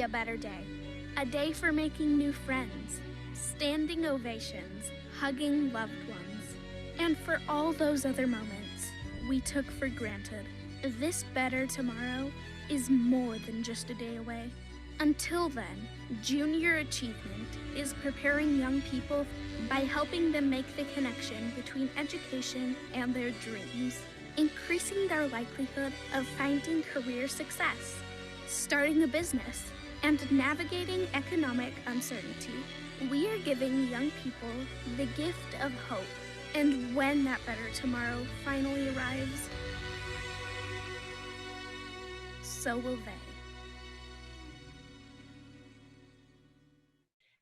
be a better day. A day for making new friends, standing ovations, hugging loved ones, and for all those other moments we took for granted. This better tomorrow is more than just a day away. Until then, Junior Achievement is preparing young people by helping them make the connection between education and their dreams, increasing their likelihood of finding career success, starting a business, and navigating economic uncertainty. We are giving young people the gift of hope, and when that better tomorrow finally arrives, so will they.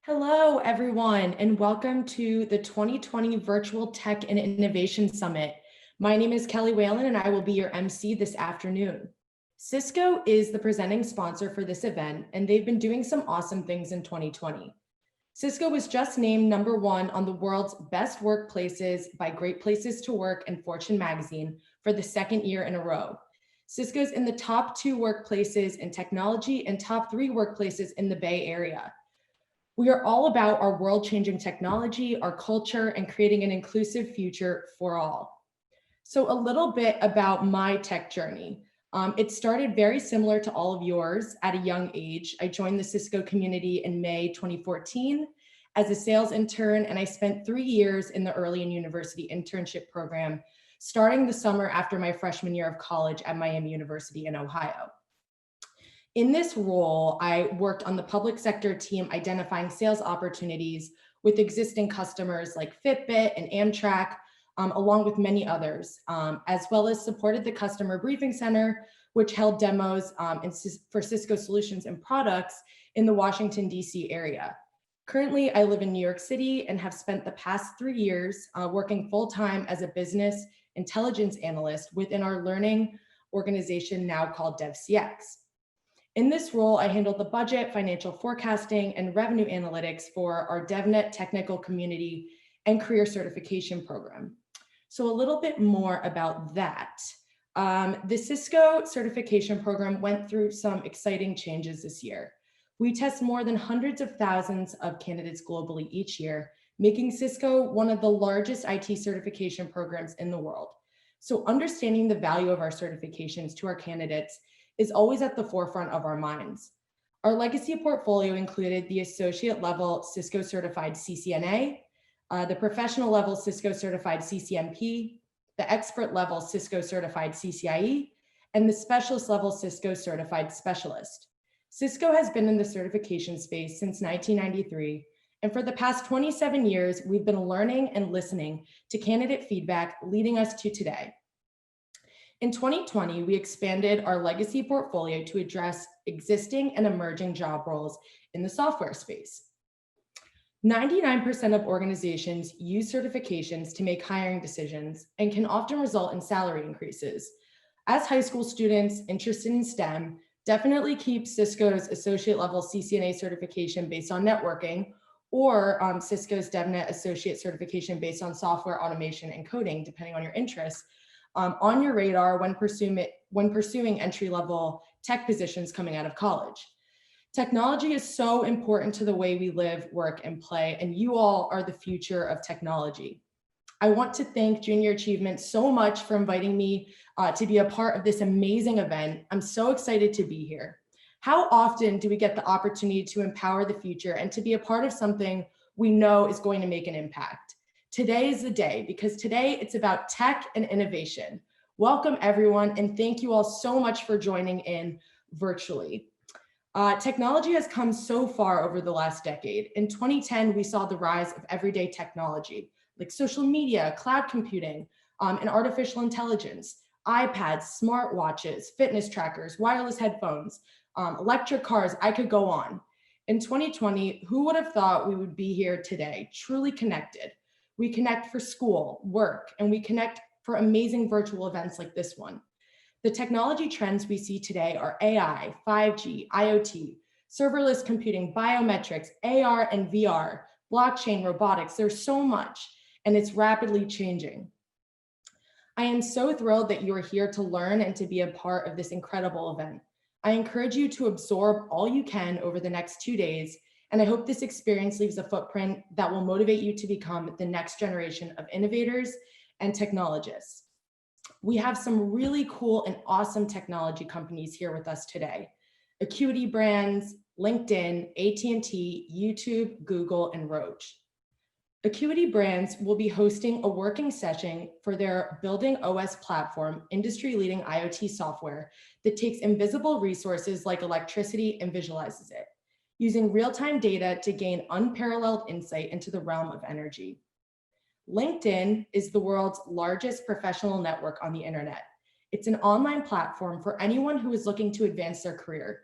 Hello, everyone, and welcome to the 2020 Virtual Tech and Innovation Summit. My name is Kelly Whelan, and I will be your MC this afternoon. Cisco is the presenting sponsor for this event, and they've been doing some awesome things in 2020. Cisco was just named #1 on the world's best workplaces by Great Places to Work and Fortune magazine for the second year in a row. Cisco's in the top 2 workplaces in technology and top 3 workplaces in the Bay Area. We are all about our world-changing technology, our culture, and creating an inclusive future for all. So a little bit about my tech journey. It started very similar to all of yours at a young age. I joined the Cisco community in May 2014 as a sales intern, and I spent 3 years in the early and university internship program, starting the summer after my freshman year of college at Miami University in Ohio. In this role, I worked on the public sector team identifying sales opportunities with existing customers like Fitbit and Amtrak, along with many others, as well as supported the Customer Briefing Center, which held demos for Cisco solutions and products in the Washington, D.C. area. Currently, I live in New York City and have spent the past 3 years working full-time as a business intelligence analyst within our learning organization now called DevCX. In this role, I handled the budget, financial forecasting, and revenue analytics for our DevNet technical community and career certification program. So a little bit more about that. The Cisco certification program went through some exciting changes this year. We test more than hundreds of thousands of candidates globally each year, making Cisco one of the largest IT certification programs in the world. So understanding the value of our certifications to our candidates is always at the forefront of our minds. Our legacy portfolio included the associate level Cisco certified CCNA, the professional level Cisco certified CCNP, the expert level Cisco certified CCIE, and the specialist level Cisco certified specialist. Cisco has been in the certification space since 1993, and for the past 27 years, we've been learning and listening to candidate feedback, leading us to today. In 2020, we expanded our legacy portfolio to address existing and emerging job roles in the software space. 99% of organizations use certifications to make hiring decisions and can often result in salary increases. As high school students interested in STEM, definitely keep Cisco's associate level CCNA certification based on networking, or Cisco's DevNet associate certification based on software automation and coding, depending on your interests, on your radar when pursuing entry-level tech positions coming out of college. Technology is so important to the way we live, work, and play, and you all are the future of technology. I want to thank Junior Achievement so much for inviting me to be a part of this amazing event. I'm so excited to be here. How often do we get the opportunity to empower the future and to be a part of something we know is going to make an impact? Today is the day, because today it's about tech and innovation. Welcome everyone, and thank you all so much for joining in virtually. Technology has come so far over the last decade. In 2010, we saw the rise of everyday technology, like social media, cloud computing, and artificial intelligence, iPads, smartwatches, fitness trackers, wireless headphones, electric cars, I could go on. In 2020, who would have thought we would be here today, truly connected? We connect for school, work, and we connect for amazing virtual events like this one. The technology trends we see today are AI, 5G, IoT, serverless computing, biometrics, AR and VR, blockchain, robotics. There's so much, and it's rapidly changing. I am so thrilled that you are here to learn and to be a part of this incredible event. I encourage you to absorb all you can over the next 2 days, and I hope this experience leaves a footprint that will motivate you to become the next generation of innovators and technologists. We have some really cool and awesome technology companies here with us today. Acuity Brands, LinkedIn, AT&T, YouTube, Google, and Roche. Acuity Brands will be hosting a working session for their Building OS platform, industry-leading IoT software that takes invisible resources like electricity and visualizes it, using real-time data to gain unparalleled insight into the realm of energy. LinkedIn is the world's largest professional network on the internet. It's an online platform for anyone who is looking to advance their career.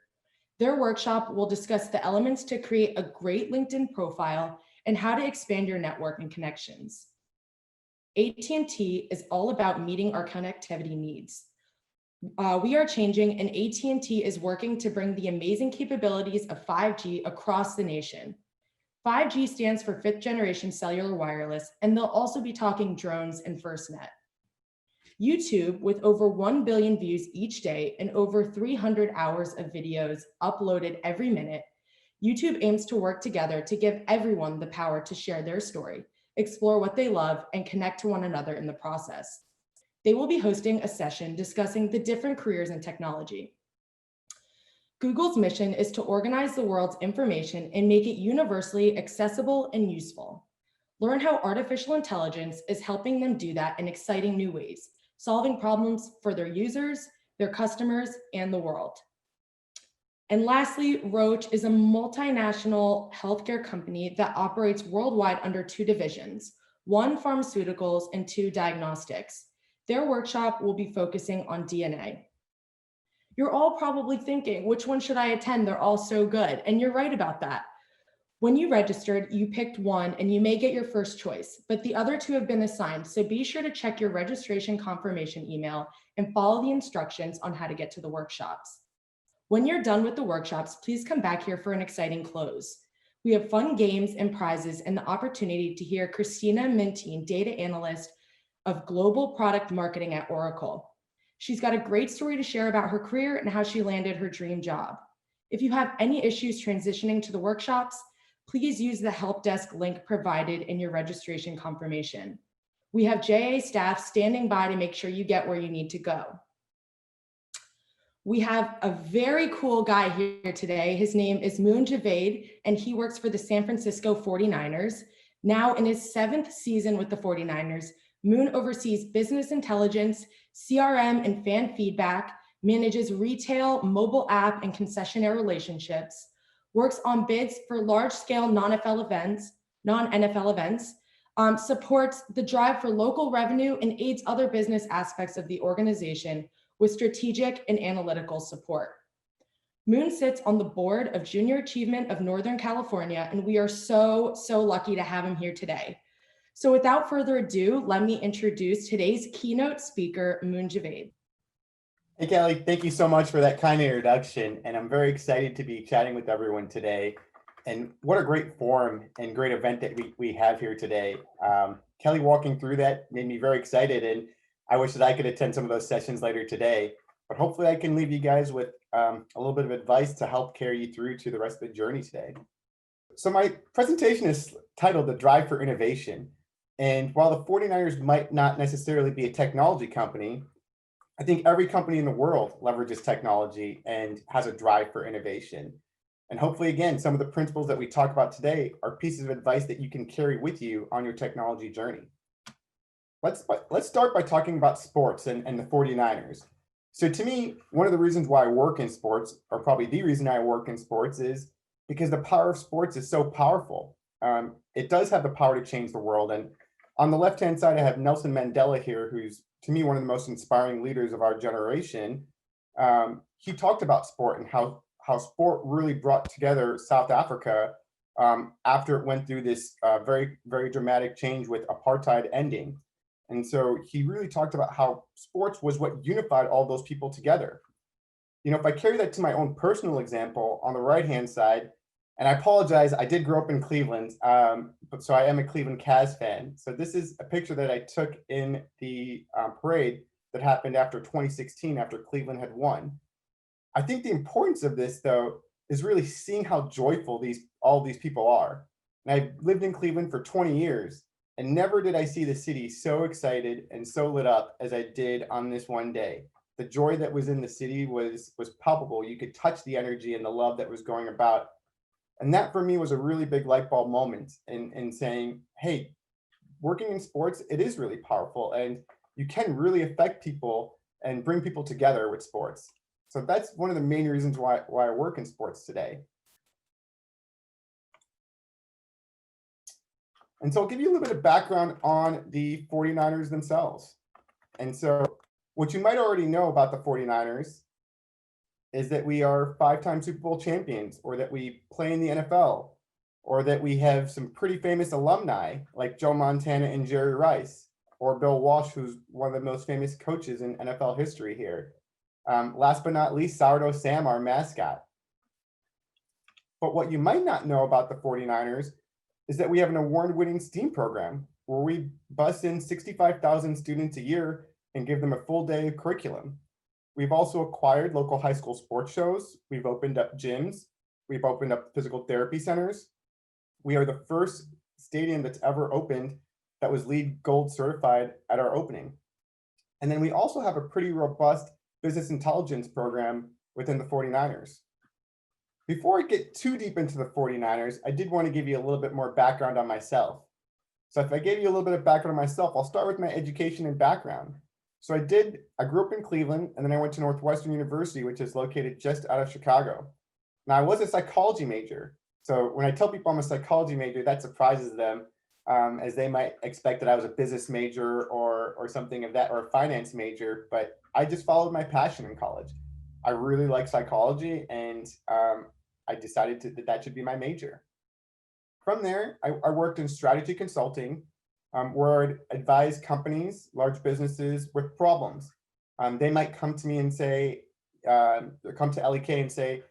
Their workshop will discuss the elements to create a great LinkedIn profile and how to expand your network and connections. AT&T is all about meeting our connectivity needs. We are changing, and AT&T is working to bring the amazing capabilities of 5G across the nation. 5G stands for fifth generation cellular wireless, and they'll also be talking drones and FirstNet. YouTube, with over 1 billion views each day and over 300 hours of videos uploaded every minute, YouTube aims to work together to give everyone the power to share their story, explore what they love, and connect to one another in the process. They will be hosting a session discussing the different careers in technology. Google's mission is to organize the world's information and make it universally accessible and useful. Learn how artificial intelligence is helping them do that in exciting new ways, solving problems for their users, their customers, and the world. And lastly, Roche is a multinational healthcare company that operates worldwide under 2 divisions, 1 pharmaceuticals and 2 diagnostics. Their workshop will be focusing on DNA. You're all probably thinking, which one should I attend? They're all so good. And you're right about that. When you registered, you picked one and you may get your first choice, but the other 2 have been assigned. So be sure to check your registration confirmation email and follow the instructions on how to get to the workshops. When you're done with the workshops, please come back here for an exciting close. We have fun games and prizes and the opportunity to hear Christina Mitine, data analyst of global product marketing at Oracle. She's got a great story to share about her career and how she landed her dream job. If you have any issues transitioning to the workshops, please use the help desk link provided in your registration confirmation. We have JA staff standing by to make sure you get where you need to go. We have a very cool guy here today. His name is Javaid, and he works for the San Francisco 49ers. Now in his 7th season with the 49ers, Moon oversees business intelligence, CRM and fan feedback, manages retail, mobile app, and concessionaire relationships, works on bids for large-scale non-NFL events, supports the drive for local revenue, and aids other business aspects of the organization with strategic and analytical support. Moon sits on the board of Junior Achievement of Northern California, and we are so lucky to have him here today. So without further ado, let me introduce today's keynote speaker, Javaid. Hey, Kelly, thank you so much for that kind introduction. And I'm very excited to be chatting with everyone today. And what a great forum and great event that we have here today. Kelly walking through that made me very excited. And I wish that I could attend some of those sessions later today. But hopefully I can leave you guys with a little bit of advice to help carry you through to the rest of the journey today. So my presentation is titled The Drive for Innovation. And while the 49ers might not necessarily be a technology company, I think every company in the world leverages technology and has a drive for innovation. And hopefully, again, some of the principles that we talk about today are pieces of advice that you can carry with you on your technology journey. Let's start by talking about sports and the 49ers. So to me, one of the reasons why I work in sports, or probably the reason I work in sports, is because the power of sports is so powerful. It does have the power to change the world. And on the left-hand side, I have Nelson Mandela here, who's, to me, one of the most inspiring leaders of our generation. He talked about sport and how sport really brought together South Africa after it went through this very, very dramatic change with apartheid ending. And so he really talked about how sports was what unified all those people together. You know, if I carry that to my own personal example on the right-hand side, and I apologize, I did grow up in Cleveland, but so I am a Cleveland Cavs fan. So this is a picture that I took in the parade that happened after 2016, after Cleveland had won. I think the importance of this, though, is really seeing how joyful all these people are. And I've lived in Cleveland for 20 years, and never did I see the city so excited and so lit up as I did on this one day. The joy that was in the city was palpable. You could touch the energy and the love that was going about. And that for me was a really big light bulb moment in saying, hey, working in sports, it is really powerful, and you can really affect people and bring people together with sports. So that's one of the main reasons why I work in sports today. And so I'll give you a little bit of background on the 49ers themselves. And so what you might already know about the 49ers is that we are 5-time Super Bowl champions, or that we play in the NFL, or that we have some pretty famous alumni like Joe Montana and Jerry Rice, or Bill Walsh, who's one of the most famous coaches in NFL history here. Last but not least, Sourdough Sam, our mascot. But what you might not know about the 49ers is that we have an award-winning STEAM program where we bus in 65,000 students a year and give them a full day of curriculum. We've also acquired local high school sports shows. We've opened up gyms. We've opened up physical therapy centers. We are the first stadium that's ever opened that was LEED Gold certified at our opening. And then we also have a pretty robust business intelligence program within the 49ers. Before I get too deep into the 49ers, I did want to give you a little bit more background on myself. So if I gave you a little bit of background on myself, I'll start with my education and background. So I grew up in Cleveland, and then I went to Northwestern University, which is located just out of Chicago. Now, I was a psychology major. So when I tell people I'm a psychology major, that surprises them, as they might expect that I was a business major or something of that, or a finance major, but I just followed my passion in college. I really like psychology, and I decided that should be my major. From there, I worked in strategy consulting, where I'd advise companies, large businesses with problems. They might come to me and say, come to LEK and say,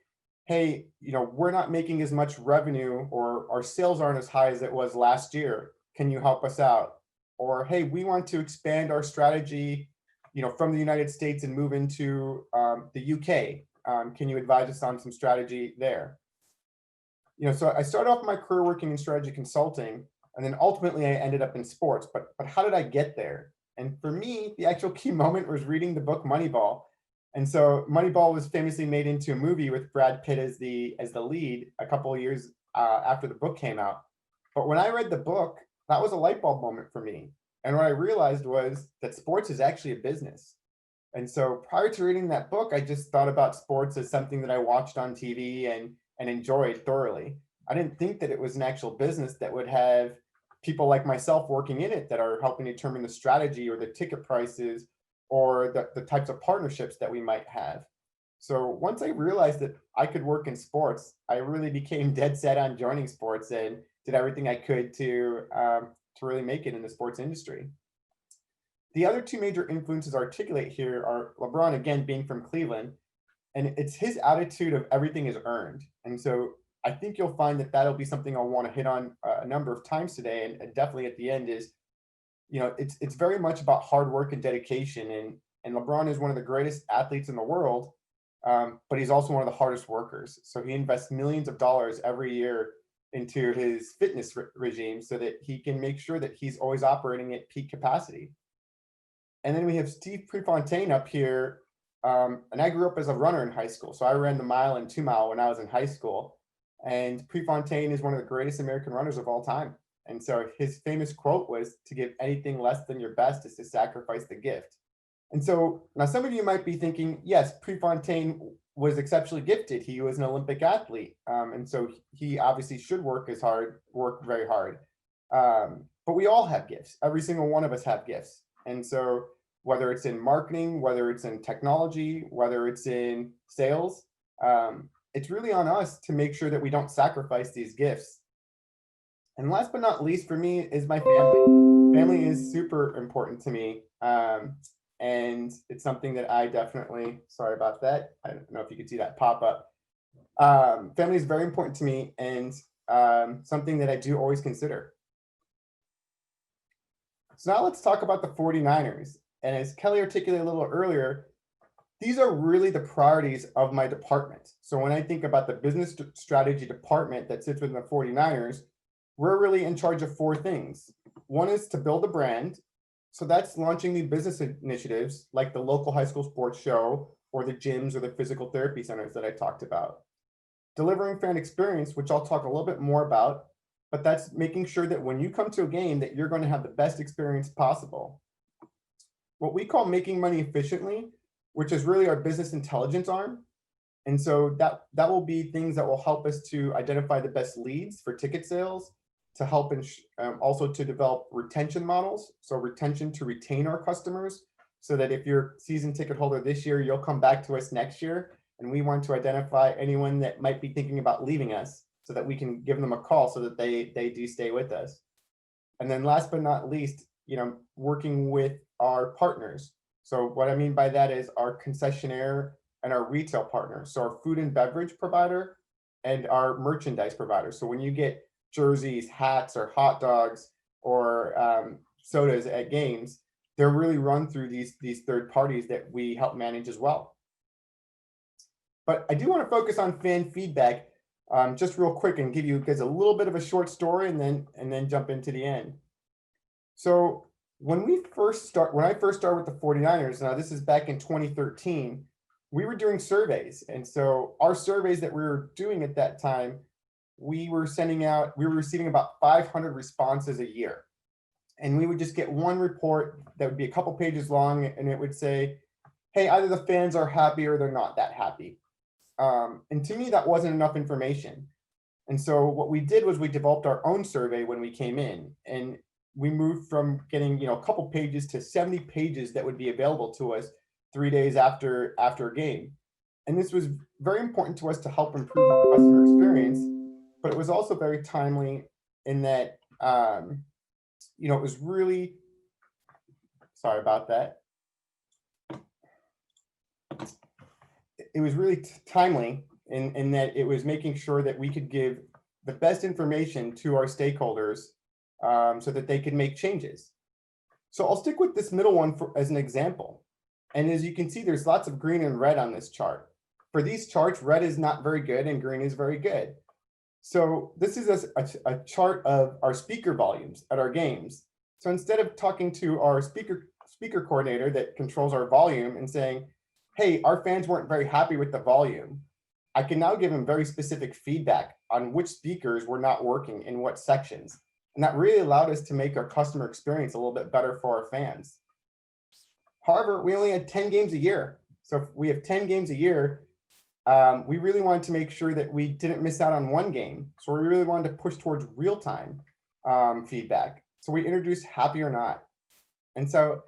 hey, we're not making as much revenue, or our sales aren't as high as it was last year. Can you help us out? Or, hey, we want to expand our strategy, from the United States and move into the UK. Can you advise us on some strategy there? So I started off my career working in strategy consulting, and then ultimately I ended up in sports. But how did I get there? And for me, the actual key moment was reading the book Moneyball. And so Moneyball was famously made into a movie with Brad Pitt as the lead a couple of years after the book came out. But when I read the book, that was a light bulb moment for me. And what I realized was that sports is actually a business. And so prior to reading that book, I just thought about sports as something that I watched on TV and enjoyed thoroughly. I didn't think that it was an actual business that would have people like myself working in it that are helping determine the strategy or the ticket prices or the types of partnerships that we might have. So once I realized that I could work in sports, I really became dead set on joining sports and did everything I could to really make it in the sports industry. The other two major influences I articulate here are LeBron, again, being from Cleveland, and it's his attitude of everything is earned. And so I think you'll find that that'll be something I'll want to hit on a number of times today, and definitely at the end is, it's very much about hard work and dedication. And LeBron is one of the greatest athletes in the world, but he's also one of the hardest workers. So he invests millions of dollars every year into his fitness regime so that he can make sure that he's always operating at peak capacity. And then we have Steve Prefontaine up here. And I grew up as a runner in high school. So I ran the mile and 2 mile when I was in high school. And Prefontaine is one of the greatest American runners of all time. And so his famous quote was, to give anything less than your best is to sacrifice the gift. And so now some of you might be thinking, yes, Prefontaine was exceptionally gifted. He was an Olympic athlete. And so he obviously should work very hard. But we all have gifts. Every single one of us have gifts. And so whether it's in marketing, whether it's in technology, whether it's in sales, it's really on us to make sure that we don't sacrifice these gifts. And last but not least for me is my family. Family is super important to me. And it's something that I definitely, sorry about that. I don't know if you could see that pop up. Family is very important to me, and something that I do always consider. So now let's talk about the 49ers. And as Kelly articulated a little earlier, these are really the priorities of my department. So when I think about the business strategy department that sits within the 49ers, we're really in charge of 4 things. One is to build a brand. So that's launching new business initiatives like the local high school sports show or the gyms or the physical therapy centers that I talked about. Delivering fan experience, which I'll talk a little bit more about, but that's making sure that when you come to a game that you're going to have the best experience possible. What we call making money efficiently, which is really our business intelligence arm. And so that will be things that will help us to identify the best leads for ticket sales, to help also to develop retention models. So retention to retain our customers, so that if you're a season ticket holder this year, you'll come back to us next year. And we want to identify anyone that might be thinking about leaving us so that we can give them a call so that they do stay with us. And then last but not least, working with our partners. So what I mean by that is our concessionaire and our retail partners. So our food and beverage provider and our merchandise provider. So when you get jerseys, hats, or hot dogs, or sodas at games, they're really run through these third parties that we help manage as well. But I do want to focus on fan feedback just real quick and give you guys a little bit of a short story and then jump into the end. So when I first started with the 49ers, now this is back in 2013, we were doing surveys. And so our surveys that we were doing at that time, we were receiving about 500 responses a year. And we would just get one report that would be a couple pages long, and it would say, hey, either the fans are happy or they're not that happy. And to me, that wasn't enough information. And so what we did was we developed our own survey when we came in, and we moved from getting a couple pages to 70 pages that would be available to us 3 days after a game. And this was very important to us to help improve the customer experience, but it was also very timely in that it was really, sorry about that. It was really timely in that it was making sure that we could give the best information to our stakeholders so that they could make changes. So I'll stick with this middle one as an example. And as you can see, there's lots of green and red on this chart. For these charts, red is not very good and green is very good. So this is a chart of our speaker volumes at our games. So instead of talking to our speaker coordinator that controls our volume and saying, hey, our fans weren't very happy with the volume, I can now give them very specific feedback on which speakers were not working in what sections. And that really allowed us to make our customer experience a little bit better for our fans. However, we only had 10 games a year. So if we have 10 games a year, we really wanted to make sure that we didn't miss out on one game. So we really wanted to push towards real-time feedback. So we introduced Happy or Not. And so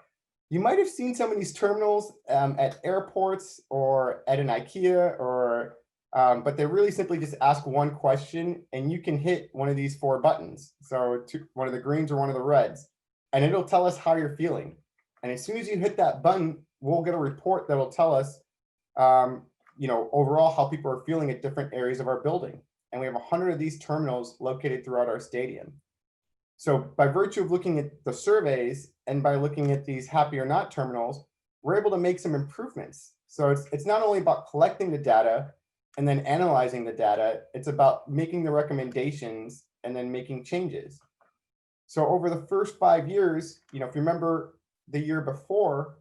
you might have seen some of these terminals at airports or at an IKEA, but they really simply just ask one question, and you can hit one of these 4 buttons. So one of the greens or one of the reds, and it'll tell us how you're feeling. And as soon as you hit that button, we'll get a report that'll tell us, overall how people are feeling at different areas of our building. And we have 100 of these terminals located throughout our stadium. So by virtue of looking at the surveys and by looking at these Happy or Not terminals, we're able to make some improvements. So it's not only about collecting the data and then analyzing the data, it's about making the recommendations and then making changes. So over the first 5 years, if you remember the year before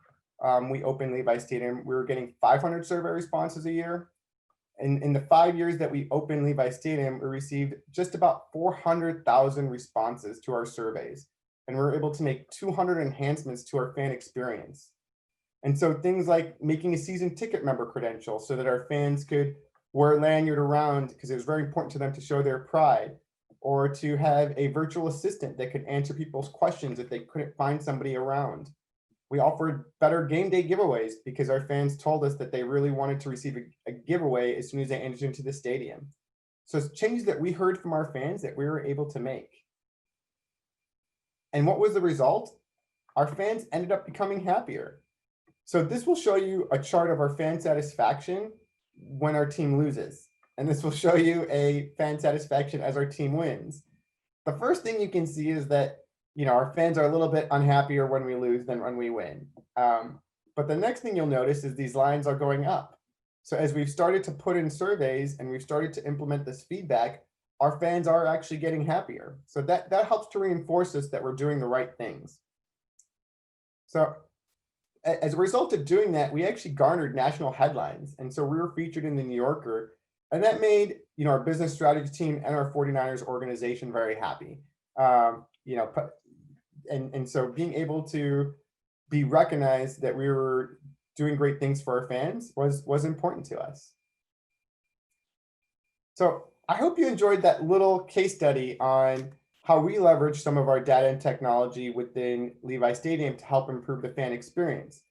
we opened Levi Stadium, we were getting 500 survey responses a year. And in the 5 years that we opened Levi Stadium, we received just about 400,000 responses to our surveys. And we were able to make 200 enhancements to our fan experience. And so things like making a season ticket member credential so that our fans could wear a lanyard around because it was very important to them to show their pride, or to have a virtual assistant that could answer people's questions if they couldn't find somebody around. We offered better game day giveaways because our fans told us that they really wanted to receive a giveaway as soon as they entered into the stadium. So it's changes that we heard from our fans that we were able to make. And what was the result? Our fans ended up becoming happier. So this will show you a chart of our fan satisfaction when our team loses. And this will show you a fan satisfaction as our team wins. The first thing you can see is that our fans are a little bit unhappier when we lose than when we win. But the next thing you'll notice is these lines are going up. So as we've started to put in surveys and we've started to implement this feedback, our fans are actually getting happier. So that helps to reinforce us that we're doing the right things. So as a result of doing that, we actually garnered national headlines. And so we were featured in the New Yorker, and that made, our business strategy team and our 49ers organization very happy. And so being able to be recognized that we were doing great things for our fans was important to us. So I hope you enjoyed that little case study on how we leverage some of our data and technology within Levi Stadium to help improve the fan experience.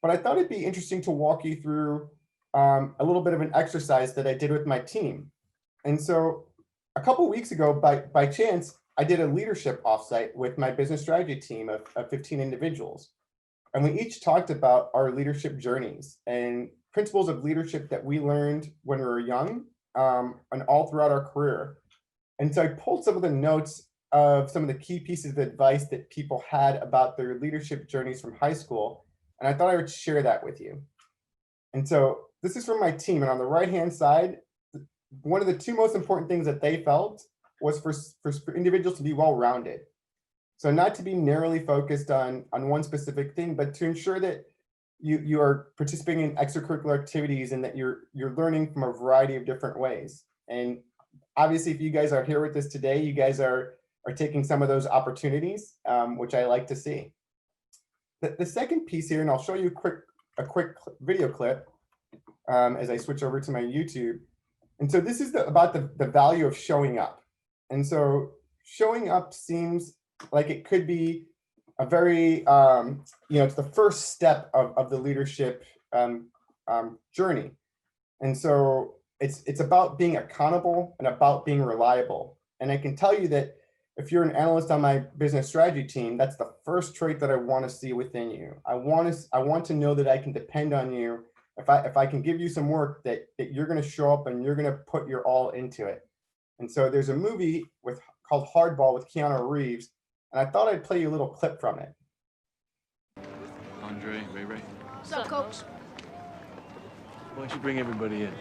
But I thought it'd be interesting to walk you through a little bit of an exercise that I did with my team. And so a couple of weeks ago, by chance, I did a leadership offsite with my business strategy team of 15 individuals. And we each talked about our leadership journeys and principles of leadership that we learned when we were young and all throughout our career. And so I pulled some of the notes of some of the key pieces of advice that people had about their leadership journeys from high school. And I thought I would share that with you. And so this is from my team. And on the right-hand side, one of the two most important things that they felt was for individuals to be well-rounded. So not to be narrowly focused on one specific thing, but to ensure that you are participating in extracurricular activities and that you're learning from a variety of different ways. And obviously, if you guys are here with us today, you guys are taking some of those opportunities, which I like to see. The second piece here, and I'll show you a quick video clip as I switch over to my YouTube. And so this is about the value of showing up. And so showing up seems like it could be a very, it's the first step of the leadership journey. And so it's about being accountable and about being reliable. And I can tell you that if you're an analyst on my business strategy team, that's the first trait that I want to see within you. I want to know that I can depend on you. If I can give you some work that you're going to show up and you're going to put your all into it. And so there's a movie called Hardball with Keanu Reeves, and I thought I'd play you a little clip from it. Andre, Ray. What's up, Coach? Why don't you bring everybody in?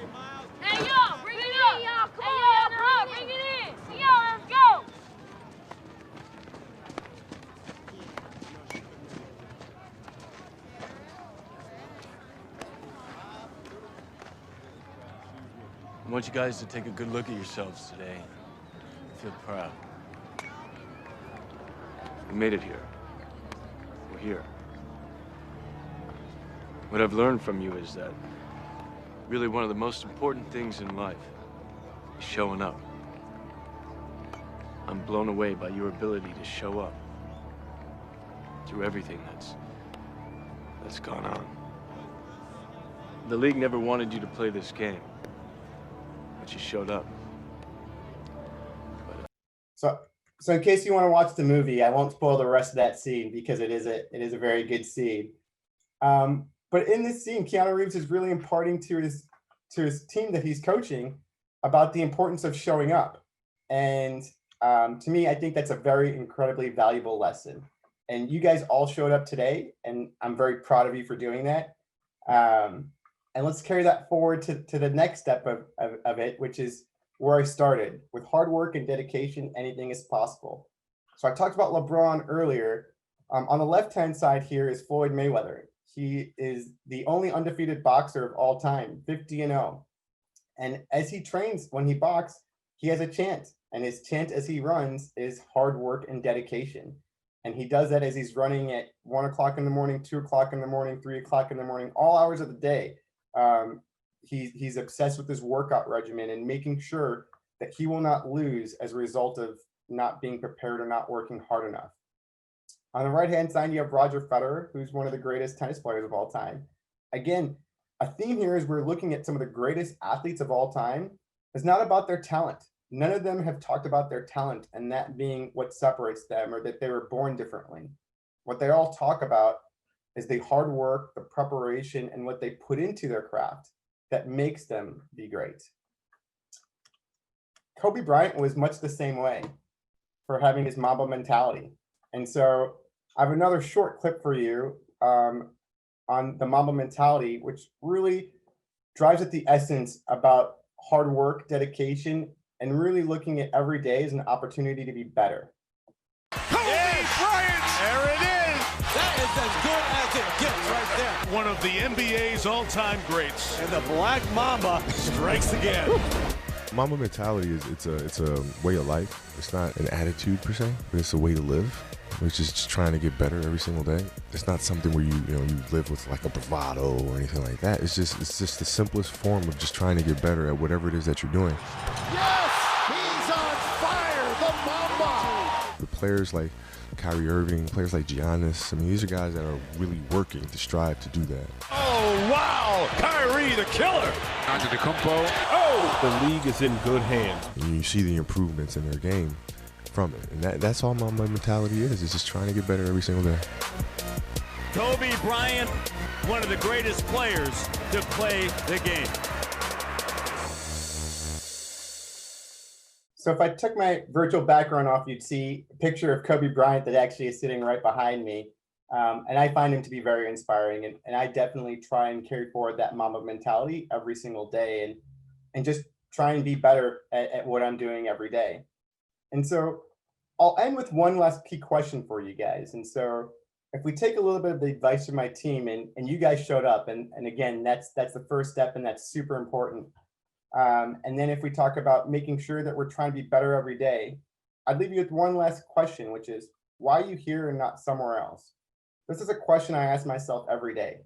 Hey, yo, bring it in, y'all. Come on, bro, bring it in. Yo, let's go. I want you guys to take a good look at yourselves today. Feel proud. We made it here. We're here. What I've learned from you is that really one of the most important things in life is showing up. I'm blown away by your ability to show up through everything that's gone on. The league never wanted you to play this game, but you showed up. So in case you want to watch the movie, I won't spoil the rest of that scene because it is a very good scene. But in this scene, Keanu Reeves is really imparting to his team that he's coaching about the importance of showing up. And to me, I think that's a very incredibly valuable lesson. And you guys all showed up today, and I'm very proud of you for doing that. And let's carry that forward to the next step of it, which is where I started. With hard work and dedication, anything is possible. So I talked about LeBron earlier. On the left-hand side here is Floyd Mayweather. He is the only undefeated boxer of all time, 50-0. And as he trains, when he boxes, he has a chant. And his chant as he runs is hard work and dedication. And he does that as he's running at 1 o'clock in the morning, 2 o'clock in the morning, 3 o'clock in the morning, all hours of the day. He's obsessed with his workout regimen and making sure that he will not lose as a result of not being prepared or not working hard enough. On the right-hand side, you have Roger Federer, who's one of the greatest tennis players of all time. Again, a theme here is we're looking at some of the greatest athletes of all time. It's not about their talent. None of them have talked about their talent and that being what separates them or that they were born differently. What they all talk about is the hard work, the preparation, and what they put into their craft that makes them be great. Kobe Bryant was much the same way for having his Mamba mentality. And so I have another short clip for you on the Mamba mentality, which really drives at the essence about hard work, dedication, and really looking at every day as an opportunity to be better. Kobe Bryant! There it is! That is as good as it gets right there. One of the NBA's all-time greats. And the Black Mamba strikes again. Mamba mentality it's a way of life. It's not an attitude per se, but it's a way to live. Which is just trying to get better every single day. It's not something where you live with like a bravado or anything like that. It's just the simplest form of just trying to get better at whatever it is that you're doing. Yes! He's on fire! The Mamba! The players like Kyrie Irving, players like Giannis, I mean, these are guys that are really working to strive to do that. Oh, wow! Kyrie, the killer! Antetokounmpo. Oh! The league is in good hands. And you see the improvements in their game from it. And that's all my mentality is. It's just trying to get better every single day. Kobe Bryant, one of the greatest players to play the game. So if I took my virtual background off, you'd see a picture of Kobe Bryant that actually is sitting right behind me. And I find him to be very inspiring. And I definitely try and carry forward that Mamba mentality every single day and just try and be better at what I'm doing every day. And so I'll end with one last key question for you guys. And so if we take a little bit of the advice from my team and you guys showed up, and again, that's the first step, and that's super important. And then if we talk about making sure that we're trying to be better every day, I'd leave you with one last question, which is, why are you here and not somewhere else? This is a question I ask myself every day.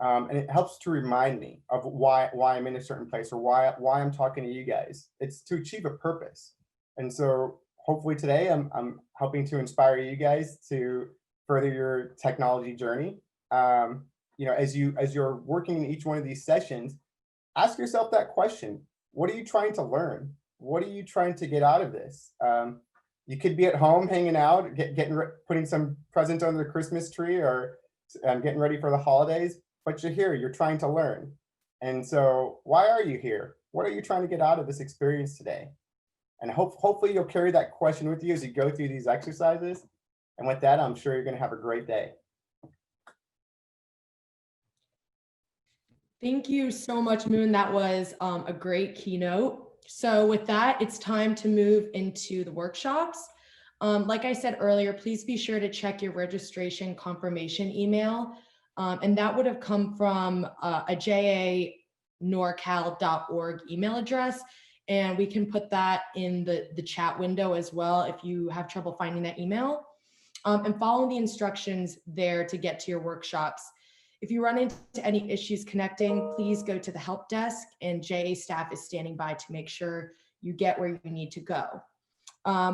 And it helps to remind me of why I'm in a certain place or why I'm talking to you guys. It's to achieve a purpose. And so hopefully today I'm helping to inspire you guys to further your technology journey. As you're working in each one of these sessions, ask yourself that question. What are you trying to learn? What are you trying to get out of this? You could be at home hanging out, putting some presents under the Christmas tree, or getting ready for the holidays, but you're here, you're trying to learn. And so why are you here? What are you trying to get out of this experience today? And hopefully you'll carry that question with you as you go through these exercises. And with that, I'm sure you're going to have a great day. Thank you so much, Moon. That was a great keynote. So with that, it's time to move into the workshops. Like I said earlier, please be sure to check your registration confirmation email. And that would have come from a janorcal.org email address. And we can put that in the chat window as well if you have trouble finding that email. And follow the instructions there to get to your workshops. If you run into any issues connecting, please go to the help desk, and JA staff is standing by to make sure you get where you need to go.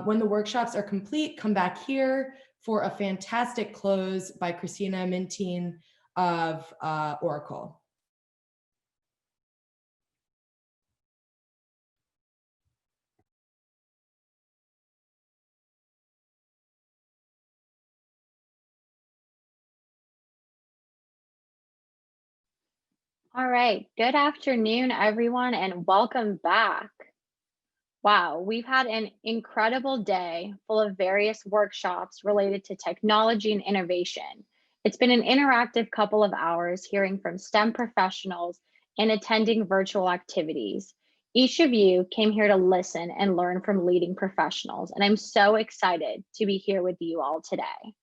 When the workshops are complete, come back here for a fantastic close by Christina and Mitine of Oracle. All right, good afternoon, everyone, and welcome back. Wow, we've had an incredible day full of various workshops related to technology and innovation. It's been an interactive couple of hours hearing from STEM professionals and attending virtual activities. Each of you came here to listen and learn from leading professionals, and I'm so excited to be here with you all today.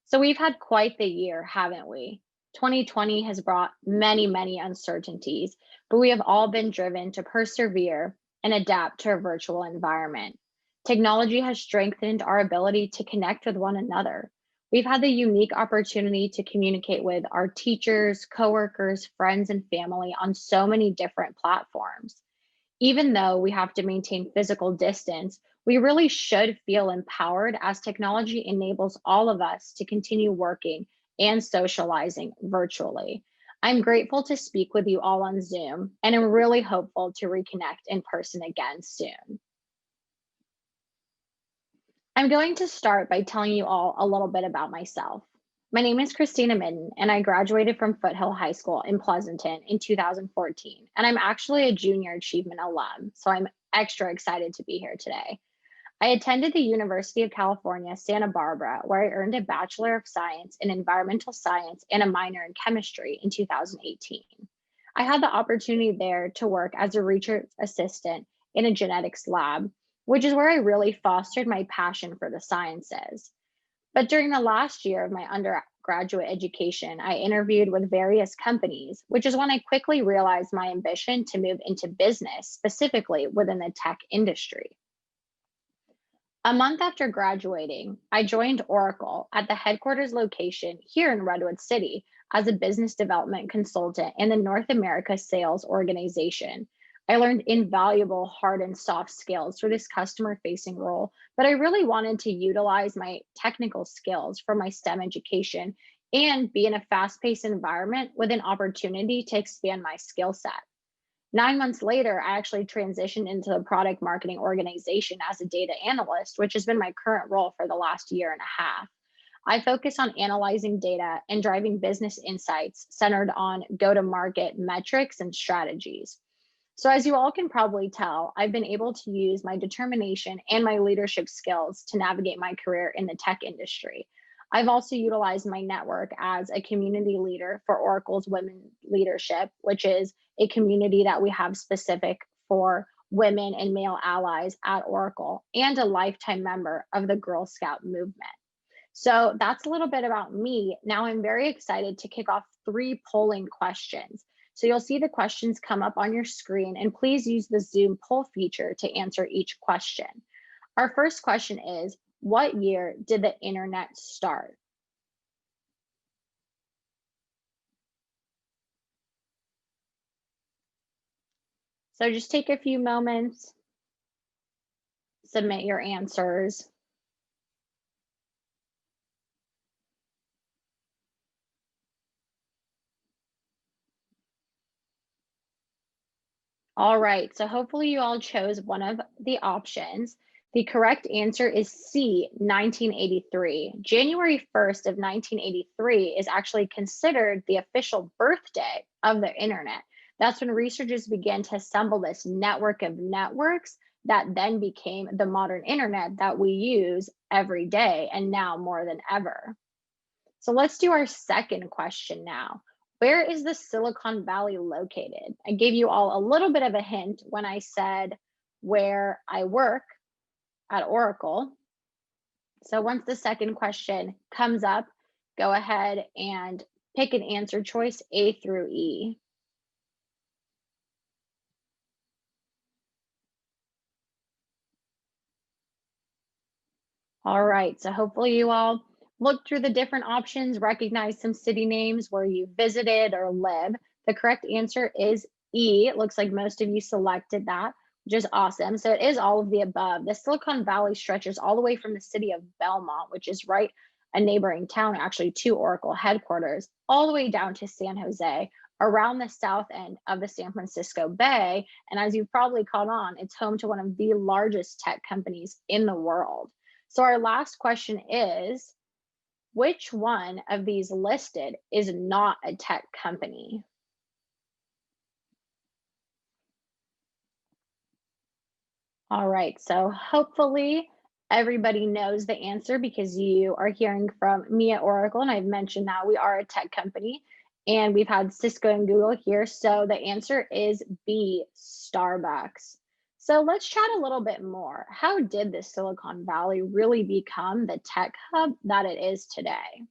So we've had quite the year, haven't we? 2020 has brought many, many uncertainties, but we have all been driven to persevere and adapt to a virtual environment. Technology has strengthened our ability to connect with one another. We've had the unique opportunity to communicate with our teachers, coworkers, friends, and family on so many different platforms. Even though we have to maintain physical distance, we really should feel empowered as technology enables all of us to continue working and socializing virtually. I'm grateful to speak with you all on Zoom, and I'm really hopeful to reconnect in person again soon. I'm going to start by telling you all a little bit about myself. My name is Christina Mitine, and I graduated from Foothill High School in Pleasanton in 2014, and I'm actually a junior achievement alum, so I'm extra excited to be here today. I attended the University of California, Santa Barbara, where I earned a Bachelor of Science in Environmental Science and a minor in chemistry in 2018. I had the opportunity there to work as a research assistant in a genetics lab, which is where I really fostered my passion for the sciences. But during the last year of my undergraduate education, I interviewed with various companies, which is when I quickly realized my ambition to move into business, specifically within the tech industry. A month after graduating, I joined Oracle at the headquarters location here in Redwood City as a business development consultant in the North America sales organization. I learned invaluable hard and soft skills for this customer-facing role, but I really wanted to utilize my technical skills from my STEM education and be in a fast-paced environment with an opportunity to expand my skill set. 9 months later, I actually transitioned into the product marketing organization as a data analyst, which has been my current role for the last year and a half. I focus on analyzing data and driving business insights centered on go-to-market metrics and strategies. So as you all can probably tell, I've been able to use my determination and my leadership skills to navigate my career in the tech industry. I've also utilized my network as a community leader for Oracle's Women Leadership, which is a community that we have specific for women and male allies at Oracle, and a lifetime member of the Girl Scout movement. So that's a little bit about me. Now I'm very excited to kick off 3 polling questions. So you'll see the questions come up on your screen, and please use the Zoom poll feature to answer each question. Our first question is, what year did the internet start? So just take a few moments, submit your answers. All right, so hopefully you all chose one of the options. The correct answer is C, 1983. January 1st of 1983 is actually considered the official birthday of the internet. That's when researchers began to assemble this network of networks that then became the modern internet that we use every day, and now more than ever. So let's do our second question now. Where is the Silicon Valley located? I gave you all a little bit of a hint when I said where I work at Oracle. So once the second question comes up, go ahead and pick an answer choice A through E. All right, so hopefully you all look through the different options, recognize some city names where you visited or live. The correct answer is E. It looks like most of you selected that, which is awesome. So it is all of the above. The Silicon Valley stretches all the way from the city of Belmont, which is right a neighboring town, actually to Oracle headquarters, all the way down to San Jose, around the south end of the San Francisco Bay. And as you've probably caught on, it's home to one of the largest tech companies in the world. So our last question is, which one of these listed is not a tech company? All right, so hopefully everybody knows the answer because you are hearing from me at Oracle, and I've mentioned that we are a tech company and we've had Cisco and Google here. So the answer is B, Starbucks. So let's chat a little bit more. How did the Silicon Valley really become the tech hub that it is today?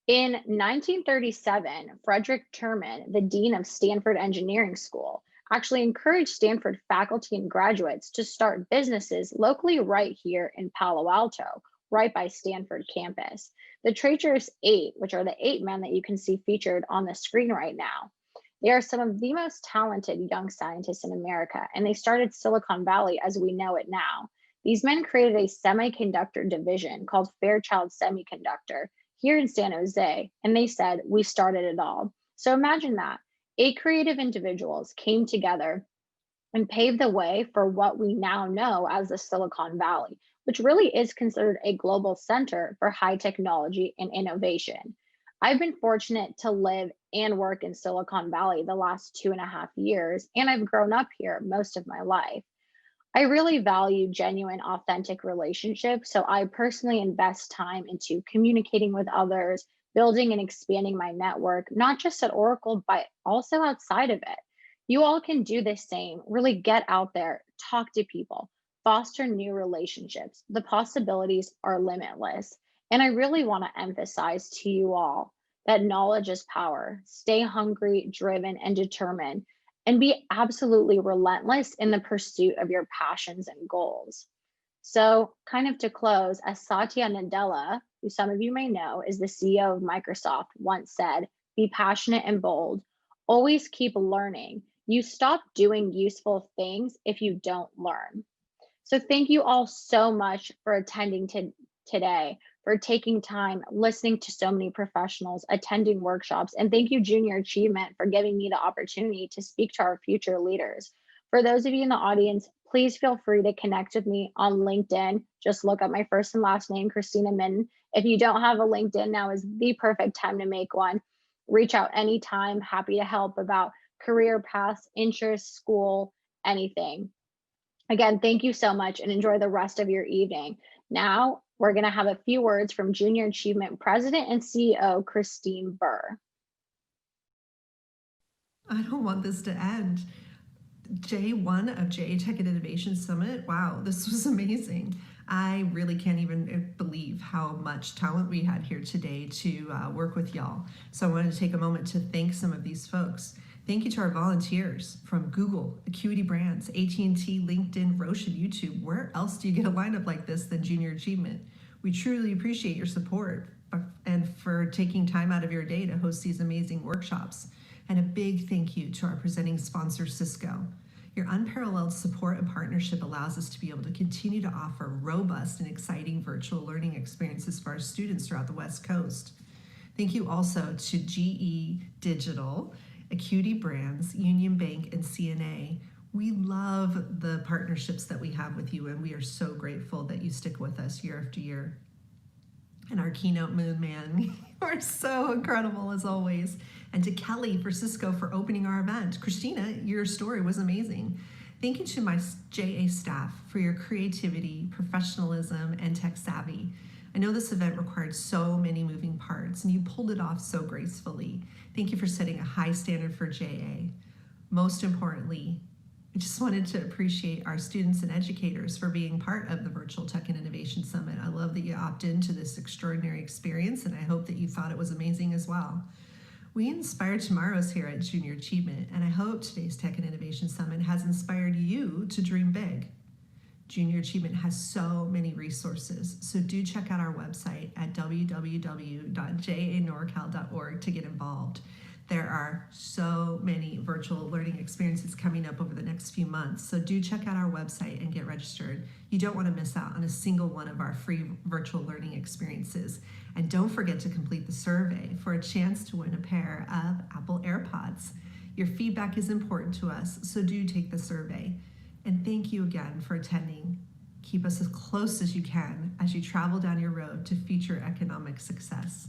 In 1937, Frederick Terman, the dean of Stanford Engineering School, actually encouraged Stanford faculty and graduates to start businesses locally right here in Palo Alto, right by Stanford campus. The Traitorous Eight, which are the 8 men that you can see featured on the screen right now, they are some of the most talented young scientists in America, and they started Silicon Valley as we know it now. These men created a semiconductor division called Fairchild Semiconductor here in San Jose, and they said, we started it all. So imagine that. 8 creative individuals came together and paved the way for what we now know as the Silicon Valley, which really is considered a global center for high technology and innovation. I've been fortunate to live and work in Silicon Valley the last 2.5 years, and I've grown up here most of my life. I really value genuine, authentic relationships. So I personally invest time into communicating with others, building and expanding my network, not just at Oracle, but also outside of it. You all can do the same. Really get out there, talk to people, foster new relationships. The possibilities are limitless. And I really want to emphasize to you all that knowledge is power. Stay hungry, driven, and determined, and be absolutely relentless in the pursuit of your passions and goals. So, kind of to close, as Satya Nadella, who some of you may know is the CEO of Microsoft, once said, be passionate and bold. Always keep learning. You stop doing useful things if you don't learn. So, thank you all so much for attending today, for taking time, listening to so many professionals, attending workshops, and thank you, Junior Achievement, for giving me the opportunity to speak to our future leaders. For those of you in the audience, please feel free to connect with me on LinkedIn. Just look up my first and last name, Christina Mitine. If you don't have a LinkedIn, now is the perfect time to make one. Reach out anytime, happy to help about career paths, interests, school, anything. Again, thank you so much and enjoy the rest of your evening. Now, we're going to have a few words from Junior Achievement President and CEO, Christine Burr. I don't want this to end. Day one of JA Tech and Innovation Summit, wow, this was amazing. I really can't even believe how much talent we had here today to work with y'all. So I wanted to take a moment to thank some of these folks. Thank you to our volunteers from Google, Acuity Brands, AT&T, LinkedIn, Roche, and YouTube. Where else do you get a lineup like this than Junior Achievement? We truly appreciate your support and for taking time out of your day to host these amazing workshops. And a big thank you to our presenting sponsor, Cisco. Your unparalleled support and partnership allows us to be able to continue to offer robust and exciting virtual learning experiences for our students throughout the West Coast. Thank you also to GE Digital, Acuity Brands, Union Bank, and CNA. We love the partnerships that we have with you, and we are so grateful that you stick with us year after year. And our Keynote Moon Man, you are so incredible as always. And to Kelly for Cisco for opening our event. Christina, your story was amazing. Thank you to my JA staff for your creativity, professionalism, and tech savvy. I know this event required so many moving parts, and you pulled it off so gracefully. Thank you for setting a high standard for JA. Most importantly, I just wanted to appreciate our students and educators for being part of the Virtual Tech and Innovation Summit. I love that you opted into this extraordinary experience, and I hope that you thought it was amazing as well. We inspire tomorrows here at Junior Achievement, and I hope today's Tech and Innovation Summit has inspired you to dream big. Junior Achievement has so many resources, so do check out our website at www.janorcal.org to get involved. There are so many virtual learning experiences coming up over the next few months, so do check out our website and get registered. You don't want to miss out on a single one of our free virtual learning experiences. And don't forget to complete the survey for a chance to win a pair of Apple AirPods. Your feedback is important to us, so do take the survey. And thank you again for attending. Keep us as close as you can as you travel down your road to future economic success.